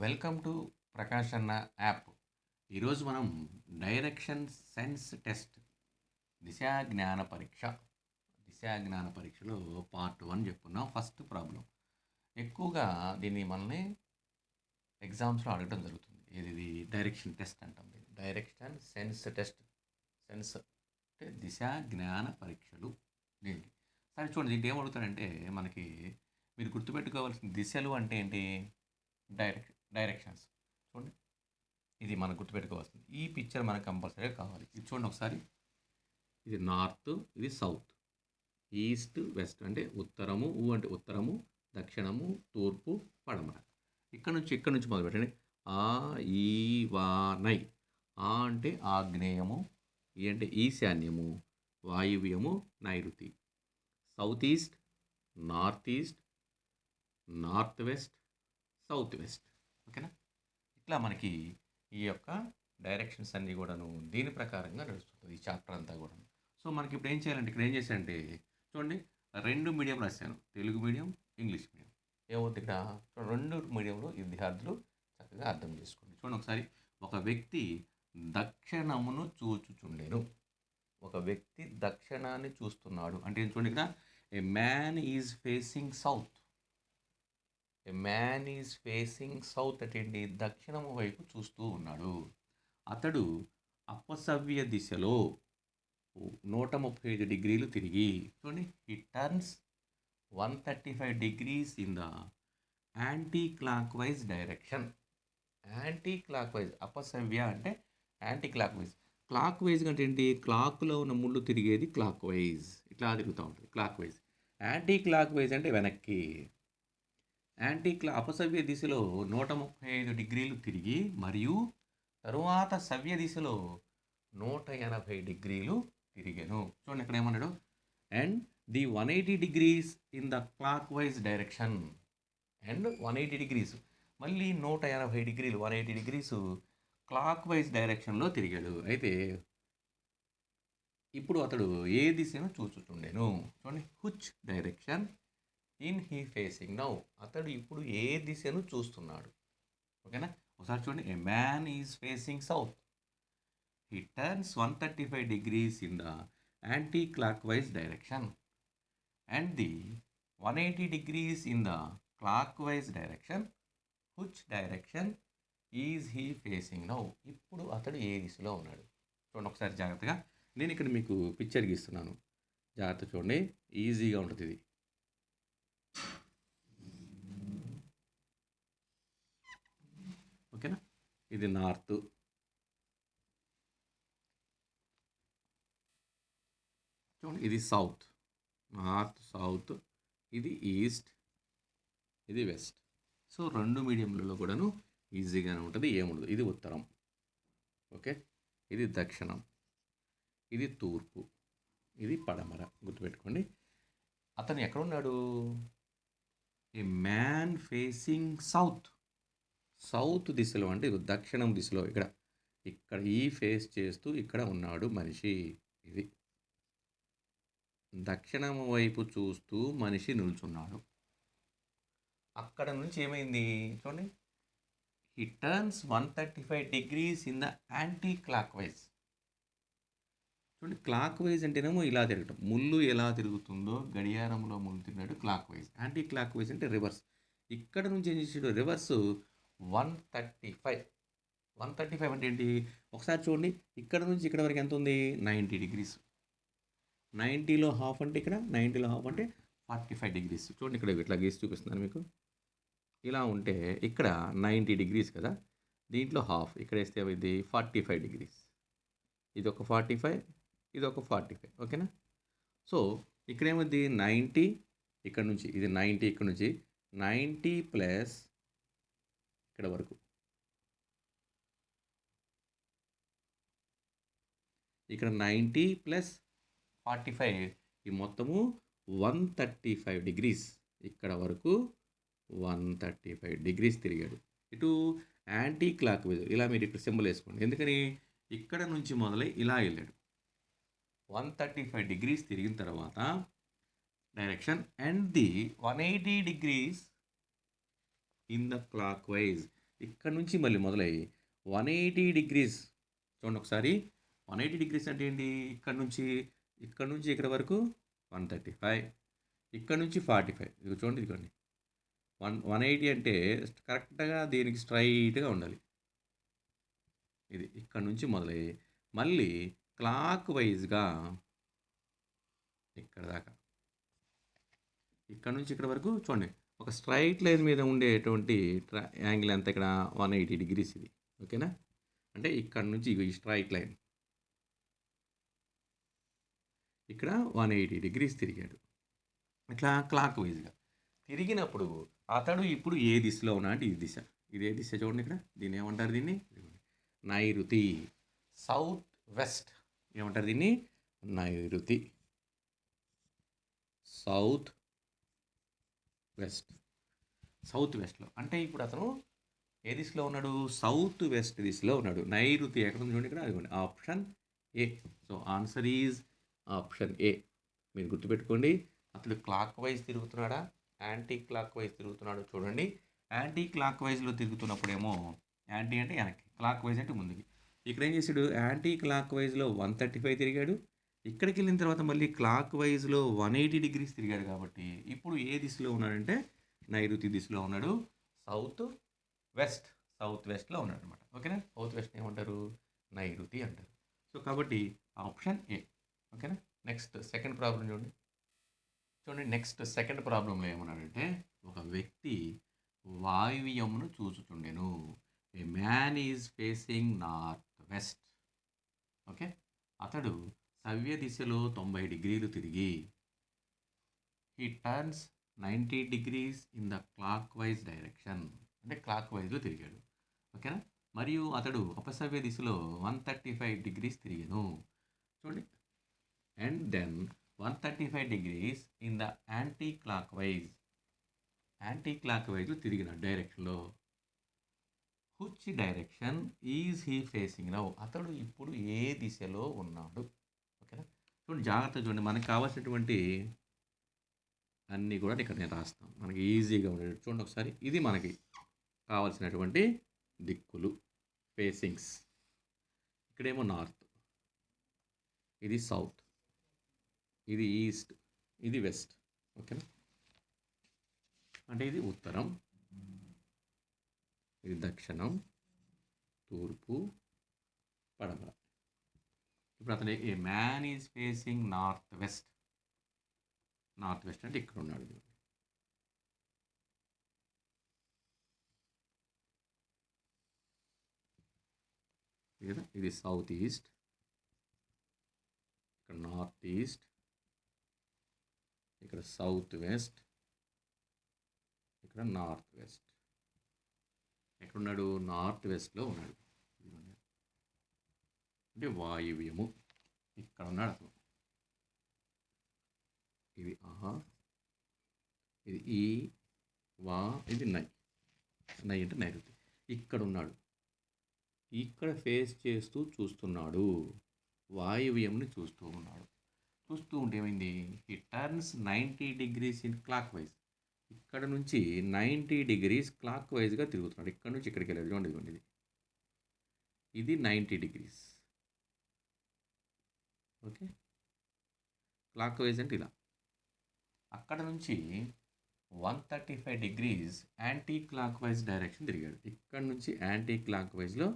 Welcome to Prakash అన్న app. ఈరోజు మనం డైరెక్షన్ సెన్స్ టెస్ట్ దిశా జ్ఞాన పరీక్ష పరీక్షలో పార్ట్ 1 చెప్పుకున్నాం. ఫస్ట్ ప్రాబ్లం ఎక్కువగా దీన్ని మనల్ని ఎగ్జామ్స్లో అడగడం జరుగుతుంది. ఇది డైరెక్షన్ టెస్ట్ అంటాం. దీన్ని డైరెక్షన్ సెన్స్ టెస్ట్. సెన్స్ అంటే దిశా జ్ఞాన పరీక్షలు. దీనికి సరే చూడండి, దీంట్లో ఏం అడుగుతాడంటే మనకి మీరు గుర్తుపెట్టుకోవాల్సిన దిశలు అంటే ఏంటి? డైరెక్షన్స్. చూడండి, ఇది మనం గుర్తుపెట్టుకోవాల్సింది. ఈ పిక్చర్ మనకు కంపల్సరీగా కావాలి. ఇది చూడండి ఒకసారి. ఇది నార్త్, ఇది సౌత్, ఈస్ట్, వెస్ట్ అంటే ఉత్తరము, అంటే ఉత్తరము, దక్షిణము, తూర్పు, పడమర. ఇక్కడ నుంచి మొదలు పెట్టండి. ఆ, ఈ, వా, నై. ఆ అంటే ఆగ్నేయము, ఈ అంటే ఈశాన్యము, వాయువ్యము, నైరుతి. South east, north east, north west, south west. ఓకేనా? ఇట్లా మనకి ఈ యొక్క డైరెక్షన్స్ అన్నీ కూడాను దీని ప్రకారంగా నడుస్తుంది ఈ చాప్టర్ అంతా కూడా. సో మనకి ఇప్పుడు ఏం చేయాలంటే, ఇక్కడ ఏం చేశానంటే చూడండి, 2 మీడియం రాశాను, తెలుగు మీడియం, ఇంగ్లీష్ మీడియం. ఏమవుతుంది ఇక్కడ? 2 మీడియంలో విద్యార్థులు చక్కగా అర్థం చేసుకోండి. చూడండి ఒకసారి. ఒక వ్యక్తి దక్షిణమును చూచుచుండెను. ఒక వ్యక్తి దక్షిణాన్ని చూస్తున్నాడు అంటే చూడండి, ఇక్కడ ఏ man is facing south. A man is facing south అంటే ఏంటి? దక్షిణము వైపు చూస్తూ ఉన్నాడు. అతడు అపసవ్య దిశలో 135 డిగ్రీలు తిరిగి, చూడండి, he turns 135 degrees in the anti clock wise direction. Anti clock wise, అపసవ్య అంటే anti clock wise. Clock wise అంటే ఏంటి? క్లాక్లో ఉన్న ముళ్ళు తిరిగేది క్లాక్ వైజ్, ఇట్లా తిరుగుతూ ఉంటుంది clock wise. Anticlockwise అంటే వెనక్కి. అపసవ్య దిశలో 135 డిగ్రీలు తిరిగి మరియు తరువాత సవ్య దిశలో 180 డిగ్రీలు తిరిగాను. చూడండి ఇక్కడ ఏమన్నాడు? And the 180 degrees in the clock wise direction. And 180 degrees, మళ్ళీ 180 డిగ్రీలు, 180 degrees క్లాక్ వైజ్ డైరెక్షన్లో తిరిగాడు. అయితే ఇప్పుడు అతడు ఏ దిశను చూచుచుండెను? చూడండి, హుచ్ direction in he facing now. అతడు ఇప్పుడు ఏ దిశను చూస్తున్నాడు? ఓకేనా? ఒకసారి చూడండి. ఏ man is facing south. He turns 135 degrees in the anti clock wise direction and the 180 degrees in the clock wise direction. హుచ్ direction is he facing now. ఇప్పుడు అతడు ఏ దిశలో ఉన్నాడు? చూడండి ఒకసారి జాగ్రత్తగా. నేను ఇక్కడ మీకు పిక్చర్ గీస్తున్నాను, జాగ్రత్త చూడండి, ఈజీగా ఉంటుంది ఇది. ఓకేనా? ఇది నార్త్, చూడండి, ఇది సౌత్, నార్త్ సౌత్, ఇది ఈస్ట్, ఇది వెస్ట్. సో 2 మీడియంలలో కూడాను ఈజీగానే ఉంటుంది, ఏముండదు. ఇది ఉత్తరం, ఓకే, ఇది దక్షిణం, ఇది తూర్పు, ఇది పడమర. గుర్తుపెట్టుకోండి. అతను ఎక్కడున్నాడు? ఏ మ్యాన్ ఫేసింగ్ సౌత్. సౌత్ దిశలో అంటే దక్షిణం దిశలో, ఇక్కడ ఈ ఫేస్ చేస్తూ ఇక్కడ ఉన్నాడు మనిషి. ఇది దక్షిణం వైపు చూస్తూ మనిషి నిల్చున్నాడు. అక్కడ నుంచి ఏమైంది? చూడండి, he turns 135 degrees in the anti clock wise. చూడండి, క్లాక్ వైజ్ అంటేనేమో ఇలా తిరగటం, ముళ్ళు ఎలా తిరుగుతుందో గడియారంలో ముళ్ళు తిరిగినట్టు clockwise. Anticlockwise అంటే రివర్స్. ఇక్కడ నుంచి ఏం చేసాడు? రివర్స్ 135 అంటే ఏంటి? ఒకసారి చూడండి, ఇక్కడ నుంచి ఇక్కడ వరకు ఎంత ఉంది? 90 degrees. 90లో హాఫ్ అంటే ఇక్కడ, 90లో హాఫ్ అంటే 45 degrees. చూడండి, ఇక్కడ ఇట్లా గీసి చూపిస్తున్నాను మీకు. ఇలా ఉంటే ఇక్కడ 90 degrees కదా, దీంట్లో హాఫ్ ఇక్కడ వేస్తే ఇది 45 degrees. ఇది ఒక 45, ఇది ఒక 45. ఓకేనా? సో ఇక్కడ ఏమైంది? 90 ఇక్కడ నుంచి, ఇది 90 ఇక్కడ నుంచి, 90 ప్లస్ ఇక్కడ వరకు, ఇక్కడ 90 ప్లస్ 45, ఈ మొత్తము 135 degrees. ఇక్కడ వరకు 135 degrees తిరిగాడు. ఇటు యాంటీ క్లాక్ వైజ్. ఇలా మీరు ఇక్కడ సింబల్ వేసుకోండి, ఎందుకని ఇక్కడ నుంచి మొదలై ఇలా వెళ్ళాడు. 135 degrees తిరిగిన తర్వాత direction and the 180 degrees in the clockwise. ఇక్కడ నుంచి మళ్ళీ మొదలై 180 డిగ్రీస్ చూడండి ఒకసారి. 180 డిగ్రీస్ అంటే ఏంటి? ఇక్కడ నుంచి ఇక్కడ వరకు 135, ఇక్కడ నుంచి 45. ఇది చూడండి, ఇదిగోండి 180 అంటే కరెక్ట్గా దీనికి స్ట్రైట్గా ఉండాలి. ఇది ఇక్కడ నుంచి మొదలై మళ్ళీ క్లాక్ వైజ్గా ఇక్కడ దాకా, ఇక్కడ నుంచి ఇక్కడ వరకు చూడండి ఒక స్ట్రైట్ లైన్ మీద ఉండేటువంటి యాంగిల్ ఎంత? ఇక్కడ 180 డిగ్రీస్ ఇది. ఓకేనా? అంటే ఇక్కడ నుంచి ఈ స్ట్రైట్ లైన్ ఇక్కడ 180 డిగ్రీస్ తిరిగాడు. ఇట్లా క్లాక్ వైజ్గా తిరిగినప్పుడు అతడు ఇప్పుడు ఏ దిశలో ఉన్నా అంటే ఈ దిశ. ఇదే దిశ చూడండి. ఇక్కడ దీన్ని ఏమంటారు? దీన్ని నైరుతి, సౌత్ వెస్ట్. ఏమంటారు దీన్ని? నైరుతి, సౌత్ వెస్ట్. సౌత్ వెస్ట్లో అంటే ఇప్పుడు అతను ఏ దిశలో ఉన్నాడు? సౌత్ వెస్ట్ దిశలో ఉన్నాడు. నైరుతి ఎక్కడ ఉంది చూడండి, ఇక్కడ అదిగోండి option A. So answer is option A. మీరు గుర్తుపెట్టుకోండి. అతడు క్లాక్ వైజ్ తిరుగుతున్నాడా, యాంటీ క్లాక్ వైజ్ తిరుగుతున్నాడు? చూడండి, యాంటీ క్లాక్ వైజ్లో తిరుగుతున్నప్పుడేమో, యాంటీ అంటే వెనక్కి, క్లాక్ వైజ్ అంటే ముందుకి. ఇక్కడ ఏం చేశాడు? యాంటీ క్లాక్ వైజ్లో 135 తిరిగాడు. ఇక్కడికి వెళ్ళిన తర్వాత మళ్ళీ క్లాక్ వైజ్లో 180 డిగ్రీస్ తిరిగాడు. కాబట్టి ఇప్పుడు ఏ దిశలో ఉన్నాడంటే నైరుతి దిశలో ఉన్నాడు. సౌత్ వెస్ట్లో ఉన్నాడు అనమాట. ఓకేనా? సౌత్ వెస్ట్ ఏమంటారు? నైరుతి అంటారు. సో కాబట్టి ఆప్షన్ ఏ. ఓకేనా? నెక్స్ట్ సెకండ్ ప్రాబ్లం చూడండి. నెక్స్ట్ సెకండ్ ప్రాబ్లంలో ఏమన్నాడంటే, ఒక వ్యక్తి వాయువ్యమును చూచుచుండెను. A man is facing north west. Okay, అతడు సవ్య దిశలో 90 డిగ్రీలు తిరిగి he turns 90 degrees in the clock wise direction. అంటే క్లాక్ వైజ్లో తిరిగాడు. ఓకేనా? మరియు అతడు అపసవ్య దిశలో 135 డిగ్రీస్ తిరిగాను. చూడండి, and then 135 degrees in the anti క్లాక్ వైజ్లో తిరిగిన డైరెక్షన్లో. Which direction is he facing now. అతడు ఇప్పుడు ఏ దిశలో ఉన్నాడు? ఓకేనా? చూడండి, జాగ్రత్త చూడండి. మనకు కావాల్సినటువంటి అన్నీ కూడా ఇక్కడ నేను రాస్తాను, మనకి ఈజీగా ఉండేది. చూడండి ఒకసారి, ఇది మనకి కావాల్సినటువంటి దిక్కులు, ఫేసింగ్స్. ఇక్కడేమో నార్త్, ఇది సౌత్, ఇది ఈస్ట్, ఇది వెస్ట్. ఓకేనా? అంటే ఇది ఉత్తరం, ఇది దక్షిణం, తూర్పు, పడమర. ఇప్పుడు అతను ఏ man is facing north west అంటే ఇక్కడ ఉన్నాడు. కదా, ఇది సౌత్ ఈస్ట్, ఇక్కడ నార్త్ ఈస్ట్, ఇక్కడ సౌత్ వెస్ట్, ఇక్కడ నార్త్ వెస్ట్. ఎక్కడున్నాడు? నార్త్ వెస్ట్లో ఉన్నాడు. అంటే వాయువ్యము ఇక్కడ ఉన్నాడు అతను. ఇది ఆహా, ఇది ఈ వా, ఇది నై అంటే నైరుతి. ఇక్కడ ఉన్నాడు, ఇక్కడ ఫేస్ చేస్తూ చూస్తున్నాడు, వాయువ్యంని చూస్తూ ఉన్నాడు. చూస్తూ ఉంటే ఏమైంది? ఈ turns 90 degrees in clock wise. ఇక్కడ నుంచి 90 డిగ్రీస్ క్లాక్ వైజ్గా తిరుగుతున్నాడు. ఇక్కడ నుంచి ఇక్కడికి వెళ్ళాడు. చూడండి, ఇదిగోండి, ఇది 90 డిగ్రీస్. ఓకే, క్లాక్ వైజ్ అంటే ఇలా. అక్కడ నుంచి 135 degrees anti clock wise direction తిరిగాడు. ఇక్కడ నుంచి యాంటీ క్లాక్ వైజ్లో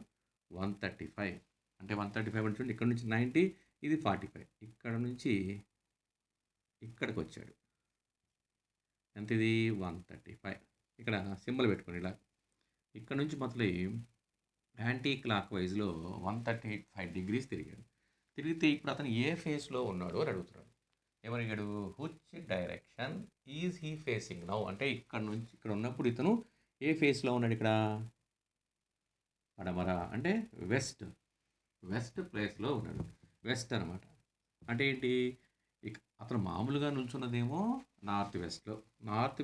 135 అంటే 135 అంటే చూడండి, ఇక్కడ నుంచి 90, ఇది 45. ఇక్కడ నుంచి ఇక్కడికి వచ్చాడు. ఎంత ఇది? 135. ఇక్కడ సింబల్ పెట్టుకోండి ఇలా. ఇక్కడ నుంచి మొదలై యాంటీ క్లాక్ వైజ్లో 135 డిగ్రీస్ తిరిగాడు. తిరిగితే ఇప్పుడు అతను ఏ ఫేస్లో ఉన్నాడు అని అడుగుతున్నాడు. ఏమడిగాడు? Which direction is he facing now. అంటే ఇక్కడ నుంచి ఇక్కడ ఉన్నప్పుడు ఇతను ఏ ఫేస్లో ఉన్నాడు? ఇక్కడ పడమర అంటే వెస్ట్ ప్లేస్లో ఉన్నాడు. వెస్ట్ అనమాట. అంటే ఏంటి? అతను మామూలుగా నిల్చున్నదేమో నార్త్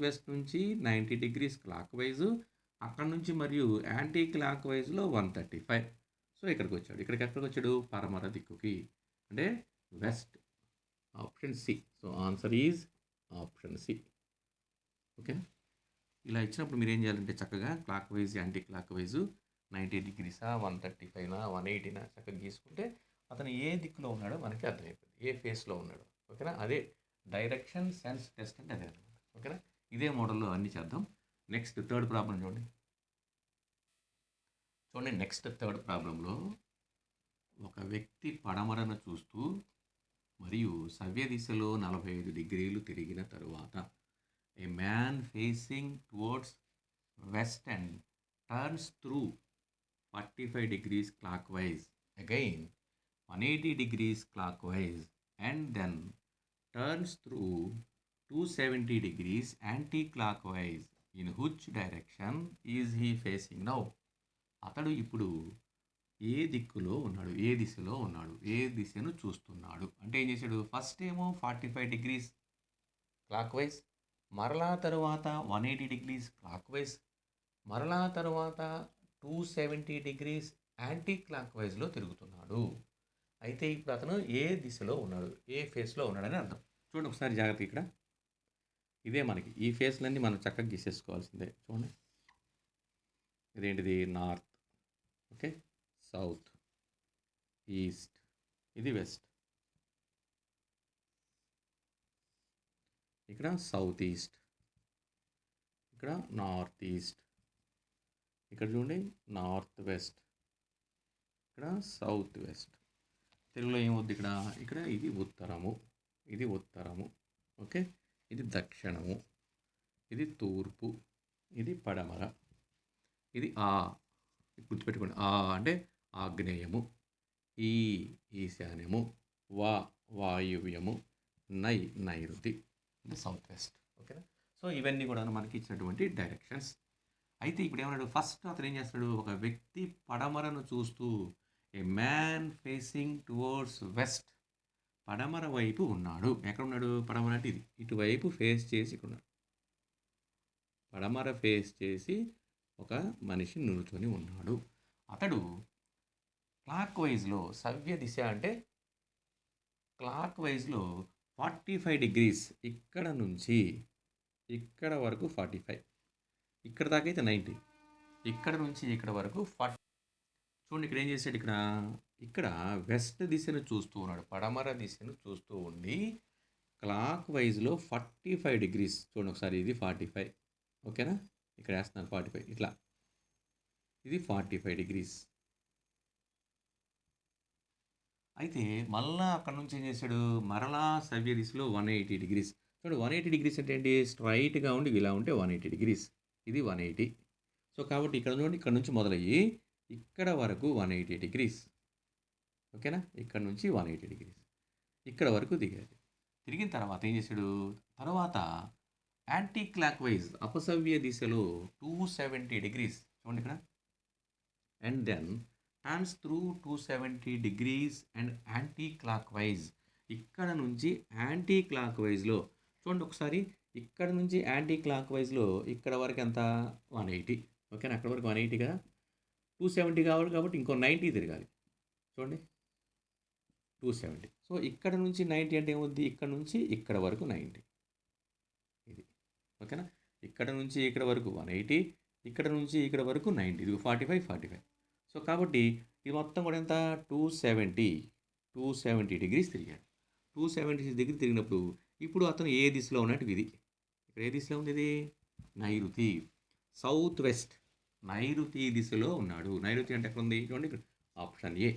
వెస్ట్ నుంచి 90 డిగ్రీస్ క్లాక్ వైజు, అక్కడ నుంచి మరియు యాంటీ క్లాక్ వైజ్లో 135. సో ఇక్కడికి వచ్చాడు. ఎక్కడికి వచ్చాడు? పడమర దిక్కుకి, అంటే west. Option C. So answer is option C. Okay, ఇలా ఇచ్చినప్పుడు మీరు ఏం చేయాలంటే చక్కగా clockwise anticlockwise 90 డిగ్రీసా 135నా 180నా చక్కగా గీసుకుంటే అతను ఏ దిక్కులో ఉన్నాడో మనకి అర్థమైపోతుంది, ఏ ఫేస్లో ఉన్నాడో. ఓకేనా, అదే డైరెక్షన్ సెన్స్ టెస్ట్ అంటే అదే అనమాట. ఓకేనా, ఇదే మోడల్లో అన్నీ చేద్దాం. నెక్స్ట్ థర్డ్ ప్రాబ్లం చూడండి. నెక్స్ట్ థర్డ్ ప్రాబ్లంలో ఒక వ్యక్తి పడమరను చూస్తూ మరియు సవ్య దిశలో 45 డిగ్రీలు తిరిగిన తరువాత ఏ man facing towards west and turns through 45 degrees clockwise, again 180 degrees clockwise, and then turns through 270 degrees anti-clockwise. In which direction is he facing now? అతడు ఇప్పుడు ఏ దిక్కులో ఉన్నాడు, ఏ దిశలో ఉన్నాడు, ఏ దిశను చూస్తున్నాడు అంటే ఏం చేశాడు, ఫస్ట్ ఏమో 45 degrees clockwise, మరలా తరువాత 180 degrees clockwise, మరలా తరువాత 270 degrees యాంటీ క్లాక్ వైజ్లో తిరుగుతున్నాడు. అయితే ఇప్పుడు అతను ఏ దిశలో ఉన్నాడు, ఏ ఫేస్లో ఉన్నాడని అర్థం. చూడండి ఒకసారి జాగ్రత్త, ఇక్కడ ఇదే మనకి ఈ ఫేస్లన్నీ మనం చక్కగా గీసేసుకోవాల్సిందే. చూడండి, ఇదేంటిది నార్త్, ఓకే, సౌత్, ఈస్ట్, ఇది వెస్ట్, ఇక్కడ సౌత్ ఈస్ట్, ఇక్కడ నార్త్ ఈస్ట్, ఇక్కడ చూడండి నార్త్ వెస్ట్, ఇక్కడ సౌత్ వెస్ట్. తెలుగులో ఏమవుద్ది ఇక్కడ, ఇక్కడ ఇది ఉత్తరము, ఇది ఉత్తరము, ఓకే, ఇది దక్షిణము, ఇది తూర్పు, ఇది పడమర, ఇది గుర్తుపెట్టుకోండి, అంటే ఆగ్నేయము, ఈశాన్యము, వాయువ్యము, నైరుతి, ఇది సౌత్ వెస్ట్. ఓకేనా, సో ఇవన్నీ కూడా మనకి ఇచ్చినటువంటి డైరెక్షన్స్. అయితే ఇప్పుడు ఏమన్నాడు, ఫస్ట్ అతను ఏం చేస్తాడు, ఒక వ్యక్తి పడమరను చూస్తూ ఏ మ్యాన్ ఫేసింగ్ టువర్డ్స్ వెస్ట్, పడమర వైపు ఉన్నాడు. ఎక్కడ ఉన్నాడు, పడమర అంటే ఇది, ఇటువైపు ఫేస్ చేసి ఇక్కడ ఉన్నాడు. పడమర ఫేస్ చేసి ఒక మనిషి నిల్చొని ఉన్నాడు. అతడు క్లాక్ వైజ్లో, సవ్య దిశ అంటే క్లాక్ వైజ్లో 45 degrees, ఇక్కడ నుంచి ఇక్కడ వరకు 45, ఇక్కడ దాకా అయితే 90, ఇక్కడ నుంచి ఇక్కడ వరకు 40. చూడండి ఇక్కడ ఏం చేశాడు, ఇక్కడ వెస్ట్ దిశను చూస్తూ ఉన్నాడు, పడమర దిశను చూస్తూ ఉండి క్లాక్ వైజ్లో 45 degrees. చూడండి ఒకసారి, ఇది 45, ఓకేనా, ఇక్కడ వేస్తున్నాను 45, ఇట్లా ఇది 45 degrees. అయితే మళ్ళా అక్కడ నుంచి ఏం చేశాడు, మరలా సవ్య దిశలో 180 degrees. చూడండి 180 degrees అంటే ఏంటి, స్ట్రైట్గా ఉండి ఇలా ఉంటే 180 degrees, ఇది 180. సో కాబట్టి ఇక్కడ చూడండి, ఇక్కడ నుంచి మొదలయ్యి ఇక్కడ వరకు 180 degrees, ఓకేనా, ఇక్కడ నుంచి 180 degrees, ఇక్కడ వరకు దిగాడు. తిరిగిన తర్వాత ఏం చేశాడు, తర్వాత యాంటీ క్లాక్ వైజ్, అపసవ్య దిశలో 270 degrees, చూడండి ఇక్కడ, and then turns through 270 degrees and anticlockwise, ఇక్కడ నుంచి యాంటీ క్లాక్ వైజ్లో చూడండి ఒకసారి, ఇక్కడ నుంచి యాంటీ క్లాక్ వైజ్లో ఇక్కడ వరకు ఎంత, 180, ఓకేనా, అక్కడ వరకు 180 కదా, 270 కావాలి కాబట్టి ఇంకో 90 తిరగాలి. చూడండి 270, సో ఇక్కడ నుంచి 90 అంటే ఏమవుద్ది, ఇక్కడ నుంచి ఇక్కడ వరకు 90, ఇది ఓకేనా, ఇక్కడ నుంచి ఇక్కడ వరకు 180, ఇక్కడ నుంచి ఇక్కడ వరకు 90, ఇది 45. సో కాబట్టి ఇది మొత్తం కూడా ఎంత, 270 degrees తిరిగాడు. 270 డిగ్రీ తిరిగినప్పుడు ఇప్పుడు అతను ఏ దిశలో ఉన్నట్టు, ఇది ఇక్కడ ఏ దిశలో ఉంది, ఇది నైరుతి, సౌత్ వెస్ట్, నైరుతి దిశలో ఉన్నాడు. నైరుతి అంటే ఎక్కడ ఉంది, చూడండి ఇక్కడ ఆప్షన్ ఏ,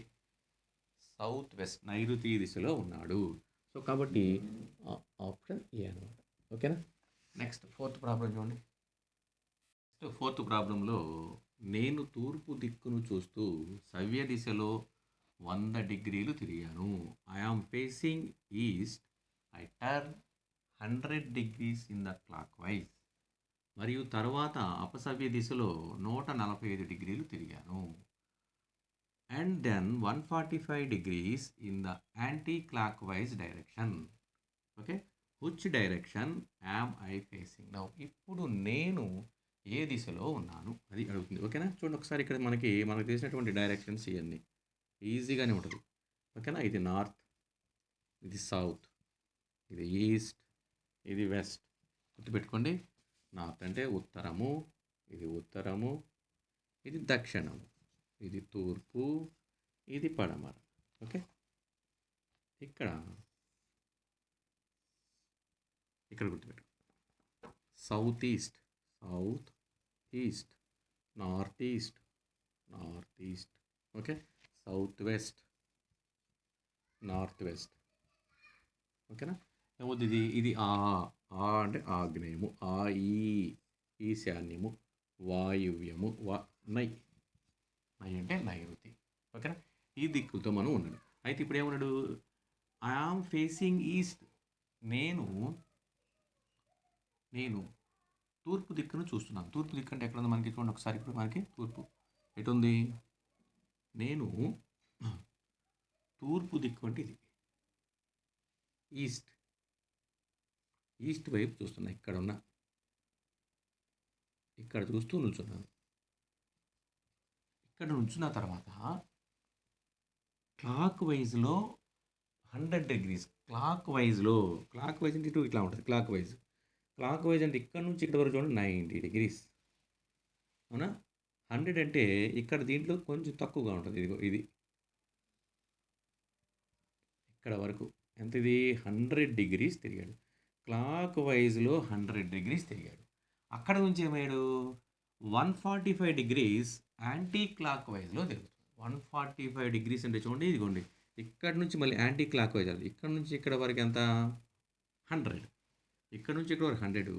సౌత్ వెస్ట్, నైరుతి దిశలో ఉన్నాడు. సో కాబట్టి ఆప్షన్ ఏ అనమాట. ఓకేనా, నెక్స్ట్ ఫోర్త్ ప్రాబ్లం చూడండి. ఫోర్త్ ప్రాబ్లంలో నేను తూర్పు దిక్కును చూస్తూ సవ్య దిశలో 100 degrees తిరిగాను. I am facing east, I turn 100 degrees in the clockwise. మరియు తర్వాత అపసవ్య దిశలో 145 degrees తిరిగాను. And then 145 degrees in the anti clock wise direction. Okay, which direction am I facing now, ఇప్పుడు నేను ఏ దిశలో ఉన్నాను అది అడుగుతుంది. ఓకేనా, చూడండి ఒకసారి, ఇక్కడ మనకు తెలిసినటువంటి డైరెక్షన్స్ ఇవన్నీ ఈజీగానే ఉంటుంది. ఓకేనా, ఇది నార్త్, ఇది సౌత్, ఇది ఈస్ట్, ఇది వెస్ట్. గుర్తుపెట్టుకోండి, నార్త్ అంటే ఉత్తరము, ఇది ఉత్తరము, ఇది దక్షిణము, ఇది తూర్పు, ఇది పడమర. ఓకే, ఇక్కడ ఇక్కడ గుర్తుపెట్టు. South east, south east, north east, north east. Okay, south west, north west. ఓకేనా, ఏమవుతుంది ఇది? ఇది ఆ అంటే ఆగ్నేయము, ఈ ఈశాన్యము, వాయువ్యము, నై నై అంటే నైరుతి. ఓకేనా, ఈ దిక్కులతో మనం ఉన్నాడు. అయితే ఇప్పుడు ఏమన్నాడు? I am facing east. నేను తూర్పు దిక్కును చూస్తున్నాను. తూర్పు దిక్కు అంటే ఎక్కడ ఉంది మనకి? చూడండి ఒకసారి. ఇప్పుడు మనకి తూర్పు ఎటుంది? నేను తూర్పు దిక్కు అంటే ఇది ఈస్ట్, ఈస్ట్ వైపు చూస్తున్నా. ఇక్కడ చూస్తూ నుంచున్నాను. ఇక్కడ నుంచున్న తర్వాత క్లాక్ వైజ్లో 100 degrees, క్లాక్ వైజ్ అంటే ఇటు ఇట్లా ఉంటుంది. క్లాక్ వైజ్ అంటే ఇక్కడ నుంచి ఇక్కడ వరకు చూడండి 90 degrees. అవునా? 100 అంటే ఇక్కడ దీంట్లో కొంచెం తక్కువగా ఉంటుంది. ఇది ఇక్కడ వరకు ఎంత? ఇది 100 degrees తిరిగాడు. క్లాక్ వైజ్లో 100 degrees తిరిగాడు. అక్కడ నుంచి ఏమయ్యాడు? 145 degrees యాంటీ క్లాక్ వైజ్లో తిరుగుతుంది. 145 degrees అంటే చూడండి, ఇదిగోండి, ఇక్కడ నుంచి మళ్ళీ యాంటీ క్లాక్ వైజ్. ఇక్కడ నుంచి ఇక్కడ వరకు ఎంత? 100. ఇక్కడ నుంచి ఇక్కడ వరకు 100,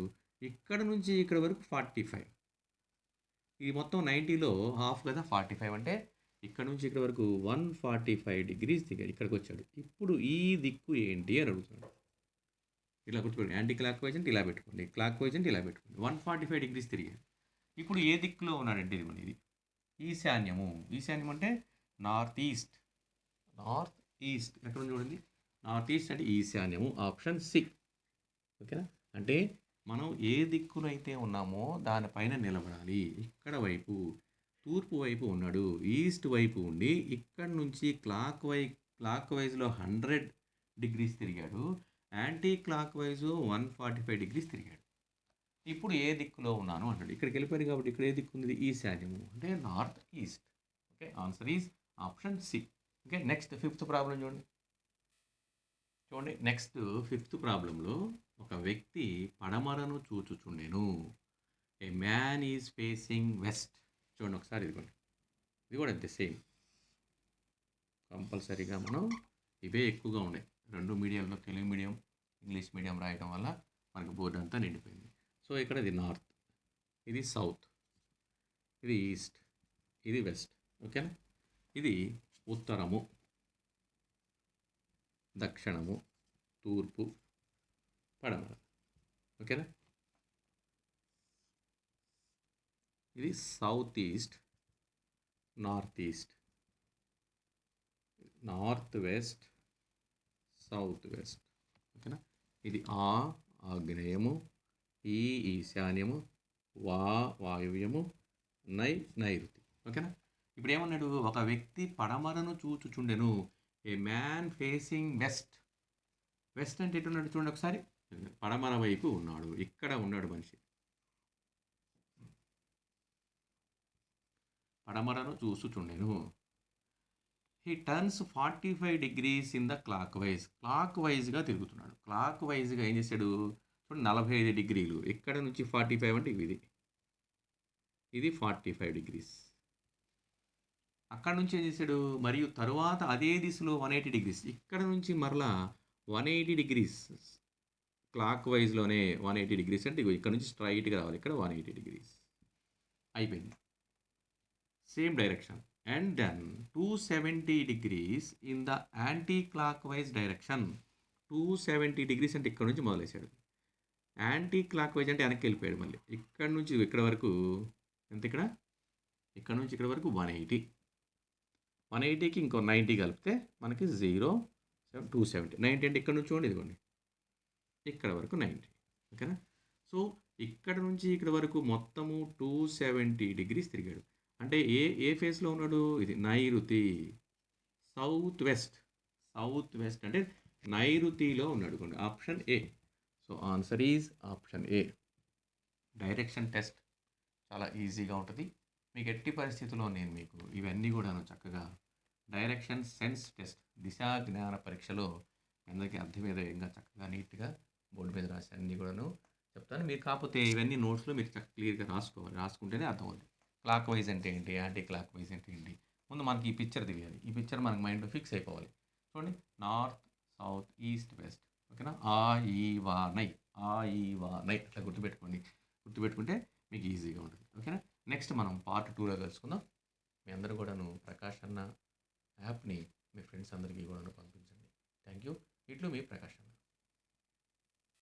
ఇక్కడ నుంచి ఇక్కడ వరకు 45. ఇది మొత్తం 90లో హాఫ్ కదా, 45 అంటే ఇక్కడ నుంచి ఇక్కడ వరకు 145 degrees దిగాడు. ఇక్కడికి వచ్చాడు. ఇప్పుడు ఈ దిక్కు ఏంటి అని అడుగుతున్నాడు. ఇలా గుర్తుపెట్టుకోండి. యాంటీ క్లాక్ వైజ్ అంటే ఇలా పెట్టుకోండి, క్లాక్ వైజ్ అంటే ఇలా పెట్టుకోండి. 145 degrees తిరిగాడు. ఇప్పుడు ఏ దిక్కులో ఉన్నాడంటే ఇది ఈశాన్యము. ఈశాన్యం అంటే నార్త్ ఈస్ట్. ఎక్కడ ఉంది చూడండి, నార్త్ ఈస్ట్ అంటే ఈశాన్యము. Option C. ఓకేనా, అంటే మనం ఏ దిక్కులో అయితే ఉన్నామో దానిపైన నిలబడాలి. ఇక్కడ వైపు తూర్పు వైపు ఉన్నాడు, ఈస్ట్ వైపు ఉండి ఇక్కడ నుంచి క్లాక్ వైజ్లో 100 degrees తిరిగాడు, యాంటీ క్లాక్ వైజ్ 145 degrees తిరిగాడు. ఇప్పుడు ఏ దిక్కులో ఉన్నాను అంటాడు. ఇక్కడికి వెళ్ళిపోయాడు కాబట్టి ఇక్కడ ఏ దిక్కు ఉంది? ఈశాన్యము అంటే north east. Okay, answer is option C. Okay, next 5th problem చూడండి. నెక్స్ట్ 5th ప్రాబ్లంలో ఒక వ్యక్తి పడమరను చూచుచుండెను. A man is facing west. చూడండి ఒకసారి, ఇదిగోండి, ఇది కూడా అంతే సేమ్. కంపల్సరీగా మనం ఇవే ఎక్కువగా ఉన్నాయి. 2 మీడియంలో, తెలుగు మీడియం, ఇంగ్లీష్ మీడియం రాయడం వల్ల మనకి బోర్డు అంతా నిండిపోయింది. సో ఇక్కడ ఇది నార్త్, ఇది సౌత్, ఇది ఈస్ట్, ఇది వెస్ట్. ఓకేనా, ఇది ఉత్తరము, దక్షిణము, తూర్పు, పడమర. ఓకేనా, ఇది south east, north east, north west, south west. ఓకేనా, ఇది ఆగ్నేయము, ఈశాన్యము, వాయువ్యము, నైరుతి. ఓకేనా, ఇప్పుడు ఏమన్నాడు? ఒక వ్యక్తి పడమరను చూచుచుండెను. A man facing west. West అంటే ఎటున్నాడు? చూడండి ఒకసారి, పడమర వైపు ఉన్నాడు. ఇక్కడ ఉన్నాడు మనిషి. పడమరను చూసుచుండెను. He turns 45 degrees in the క్లాక్ వైజ్గా తిరుగుతున్నాడు. క్లాక్ వైజ్గా ఏం చేశాడు? చూడండి, 45 degrees. ఇక్కడ నుంచి 45 అంటే ఇది 45 degrees. అక్కడ నుంచి ఏం చేశాడు? మరియు తరువాత అదే దిశలో 180 degrees. ఇక్కడ నుంచి మరలా 180 degrees. క్లాక్ వైజ్లోనే 180 degrees అంటే ఇక్కడ నుంచి స్ట్రైట్గా రావాలి. ఇక్కడ 180 degrees అయిపోయింది, same direction. And then 270 degrees in the anti clock wise direction. 270 degrees అంటే ఇక్కడ నుంచి మొదలేశాడు. యాంటీ క్లాక్ వైజ్ అంటే వెనక్కి వెళ్ళిపోయాడు. మళ్ళీ ఇక్కడ నుంచి ఇక్కడ వరకు ఎంత? ఇక్కడ నుంచి ఇక్కడ వరకు 180. 180కి ఇంకో 90 కలిపితే మనకి 270. 90 అంటే ఇక్కడ నుంచి చూడండి, ఇదిగోండి, ఇక్కడ వరకు 90. ఓకేనా, సో ఇక్కడ నుంచి ఇక్కడ వరకు మొత్తము 270 degrees తిరిగాడు. అంటే ఏ ఫేస్లో ఉన్నాడు? ఇది నైరుతి, సౌత్ వెస్ట్ అంటే నైరుతిలో ఉన్నాడు. Option A. So answer is option A. Direction test చాలా ఈజీగా ఉంటుంది. మీకు ఎట్టి పరిస్థితుల్లో నేను మీకు ఇవన్నీ కూడాను చక్కగా డైరెక్షన్ సెన్స్ టెస్ట్ దిశా జ్ఞాన పరీక్షలో మీ అందరికీ అర్థమయ్యే విధంగా చక్కగా నీట్‌గా బోర్డ్ మీద రాసి అన్నీ కూడాను చెప్తాను. మీరు కాకపోతే ఇవన్నీ నోట్స్‌లో మీరు క్లియర్‌గా రాసుకోవాలి. రాసుకుంటేనే అర్థమవుద్ది. క్లాక్ వైజ్ అంటే ఏంటి? యాంటీ క్లాక్ వైజ్ అంటే ఏంటి? ముందు మనకి ఈ పిక్చర్ తెలియాలి. ఈ పిక్చర్ మనకు మైండ్‌లో ఫిక్స్ అయిపోవాలి. చూడండి నార్త్, సౌత్, ఈస్ట్, వెస్ట్ ఓకేనా? ఆ, ఈ, వా, నై. ఆ, ఈ, వా, నై అట్లా గుర్తుపెట్టుకోండి. గుర్తుపెట్టుకుంటే మీకు ఈజీగా ఉంటుంది. ఓకేనా? నెక్స్ట్ మనం పార్ట్ 2లో కలుసుకుందాం. మీ అందరూ కూడాను ప్రకాష్ అన్న యాప్‌ని మీ ఫ్రెండ్స్ అందరికీ కూడాను పంపించండి. Thank you. ఇట్లు మీ ప్రకాష్ అన్న.